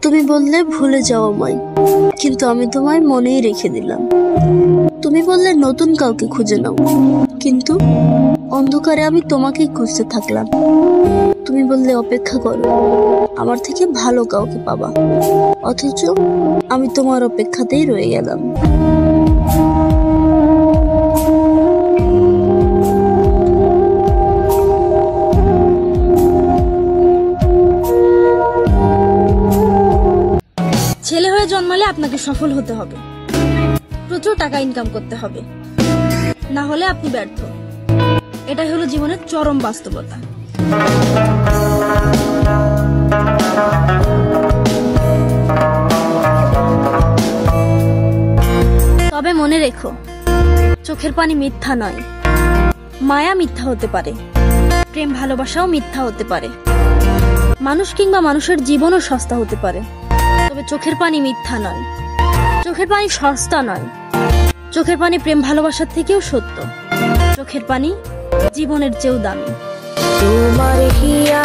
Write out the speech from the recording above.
তুমি বললে ভুলে যাও আমায়, কিন্তু আমি তোমায় মনেই রেখে দিলাম। তুমি বললে নতুন কাউকে খুঁজে নাও, কিন্তু অন্ধকারে আমি তোমাকেই খুঁজতে থাকলাম। তুমি বললে অপেক্ষা করো, আমার থেকে ভালো কাউকে পাবা, অথচ আমি তোমার অপেক্ষাতেই রয়ে গেলাম। ছেলে হয়ে জন্মালে আপনাকে সফল হতে হবে, প্রচুর টাকা ইনকাম করতে হবে, না হলে আপনি ব্যর্থ। এটাই হলো জীবনের চরম বাস্তবতা। তবে মনে রেখো, চোখের পানি মিথ্যা নয়। মায়া মিথ্যা হতে পারে, প্রেম ভালোবাসাও মিথ্যা হতে পারে, মানুষ কিংবা মানুষের জীবনও সস্তা হতে পারে, তবে চোখের পানি মিথ্যা নয়। চোখের পানি সস্তা নয়, চোখের পানি প্রেম ভালোবাসার থেকেও সত্য। চোখের পানি জীবনের চেয়েও দামি। তোমার হিয়া